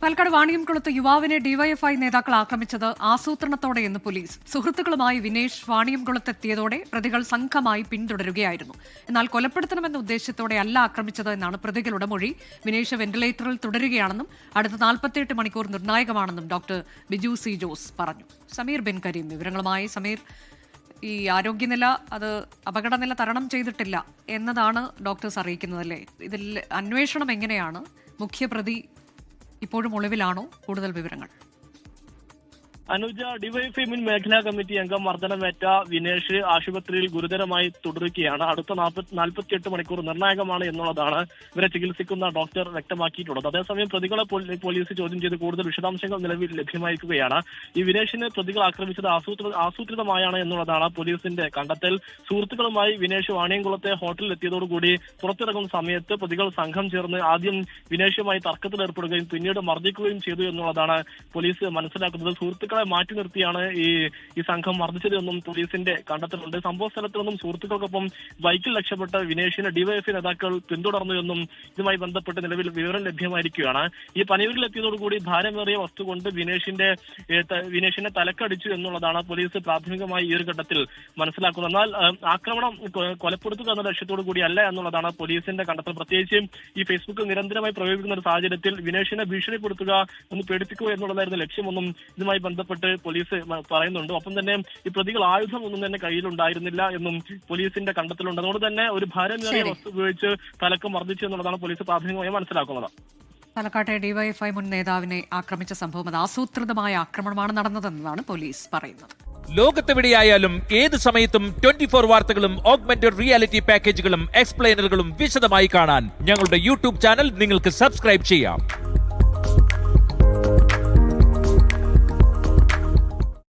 പാലക്കാട് വാണിയംകുളത്ത് യുവാവിനെ ഡിവൈഎഫ്ഐ നേതാക്കൾ ആക്രമിച്ചത് ആസൂത്രണത്തോടെയെന്ന് പോലീസ്. സുഹൃത്തുക്കളുമായി വിനേഷ് വാണിയംകുളത്തെത്തിയതോടെ പ്രതികൾ സംഘമായി പിന്തുടരുകയായിരുന്നു. എന്നാൽ കൊലപ്പെടുത്തണമെന്ന ഉദ്ദേശത്തോടെ അല്ല ആക്രമിച്ചത് എന്നാണ് പ്രതികളുടെ മൊഴി. വിനേഷ് വെന്റിലേറ്ററിൽ തുടരുകയാണെന്നും അടുത്ത 48 മണിക്കൂർ നിർണായകമാണെന്നും ഡോക്ടർ ബിജു സി ജോസ് പറഞ്ഞു. സമീർ ബിൻ കരീം വിവരങ്ങളുമായി. സമീർ, ഈ ആരോഗ്യനില അത് അപകടനില തരണം ചെയ്തിട്ടില്ല എന്നതാണ് ഡോക്ടേഴ്സ് അറിയിക്കുന്നതല്ലേ? ഇതിൽ അന്വേഷണം എങ്ങനെയാണ്? മുഖ്യപ്രതി ഇപ്പോഴും ഒളിവിലാണോ? കൂടുതൽ വിവരങ്ങൾ. അനുജ, ഡിവൈഎഫ്ഐ മുൻ മേഖലാ കമ്മിറ്റി അംഗം മർദ്ദനമേറ്റ വിനേഷ് ആശുപത്രിയിൽ ഗുരുതരമായി തുടരുകയാണ്. അടുത്ത 48 മണിക്കൂർ നിർണായകമാണ് എന്നുള്ളതാണ് ഇവരെ ചികിത്സിക്കുന്ന ഡോക്ടർ വ്യക്തമാക്കിയിട്ടുള്ളത്. അതേസമയം പ്രതികളെ പോലീസ് ചോദ്യം ചെയ്ത് കൂടുതൽ വിശദാംശങ്ങൾ നിലവിൽ ലഭ്യമായിരിക്കുകയാണ്. ഈ വിനേഷിനെ പ്രതികൾ ആക്രമിച്ചത് ആസൂത്രിതമായാണ് എന്നുള്ളതാണ് പോലീസിന്റെ കണ്ടെത്തൽ. സുഹൃത്തുക്കളുമായി വിനേഷ് വാണിയംകുളത്തെ ഹോട്ടലിൽ എത്തിയതോടുകൂടി പുറത്തിറങ്ങുന്ന സമയത്ത് പ്രതികൾ സംഘം ചേർന്ന് ആദ്യം വിനേഷുമായി തർക്കത്തിലേർപ്പെടുകയും പിന്നീട് മർദ്ദിക്കുകയും ചെയ്തു എന്നുള്ളതാണ് പോലീസ് മനസ്സിലാക്കുന്നത്. സുഹൃത്തുക്കളെ മാറ്റി നിർത്തിയാണ് ഈ സംഘം മർദ്ദിച്ചതെന്നും പോലീസിന്റെ കണ്ടെത്തലുണ്ട്. സംഭവ സ്ഥലത്തു നിന്നും സുഹൃത്തുക്കൾക്കൊപ്പം ബൈക്കിൽ രക്ഷപ്പെട്ട വിനേഷിനെ ഡിവൈഎഫ്ഐ നേതാക്കൾ പിന്തുടർന്നു എന്നും ഇതുമായി ബന്ധപ്പെട്ട് നിലവിൽ വിവരം ലഭ്യമായിരിക്കുകയാണ്. ഈ പനയൂരിൽ എത്തിയതോടുകൂടി ഭാരമേറിയ വസ്തു കൊണ്ട് വിനേഷിനെ തലക്കടിച്ചു എന്നുള്ളതാണ് പോലീസ് പ്രാഥമികമായി ഈ ഒരു ഘട്ടത്തിൽ മനസ്സിലാക്കുന്നത്. എന്നാൽ ആക്രമണം കൊലപ്പെടുത്തുക എന്ന ലക്ഷ്യത്തോടു കൂടി അല്ല എന്നുള്ളതാണ് പോലീസിന്റെ കണ്ടെത്തൽ. പ്രത്യേകിച്ചും ഈ ഫേസ്ബുക്കിൽ നിരന്തരമായി പ്രയോഗിക്കുന്ന ഒരു സാഹചര്യത്തിൽ വിനേഷിനെ ഭീഷണിപ്പെടുത്തുക, ഒന്ന് പേടിപ്പിക്കുക എന്നുള്ളതായിരുന്നു ലക്ഷ്യമെന്നും ഇതുമായി ബന്ധപ്പെട്ട് പോലീസ് പറയുന്നുണ്ട്. ഒപ്പം തന്നെ ഈ പ്രതികൾ ആയുധം ഒന്നും തന്നെ കയ്യിലുണ്ടായിരുന്നില്ല എന്നും പോലീസിന്റെ കണ്ടെത്തലുണ്ട്. അതുകൊണ്ട് തന്നെ ഒരു ഭാരമേറിയ വസ്തു ഉപയോഗിച്ച് തലക്ക് മർദ്ദിച്ചു എന്നുള്ളതാണ് പോലീസ് പ്രാഥമികമായി മനസ്സിലാക്കുന്നത്. പാലക്കാട്ടെ ഡിവൈഎഫ്ഐ മുൻ നേതാവിനെ ആക്രമിച്ച സംഭവം അത് ആസൂത്രിതമായ ആക്രമണമാണ് നടന്നതെന്നാണ് പോലീസ് പറയുന്നത്. ലോകത്തെവിടെയായാലും ഏത് സമയത്തും 24 വാർത്തകളും ഓഗ്മെന്റഡ് റിയാലിറ്റി പാക്കേജുകളും എക്സ്പ്ലെയിനറുകളും വിശദമായി കാണാൻ ഞങ്ങളുടെ യൂട്യൂബ് ചാനൽ നിങ്ങൾക്ക് സബ്സ്ക്രൈബ് ചെയ്യാം.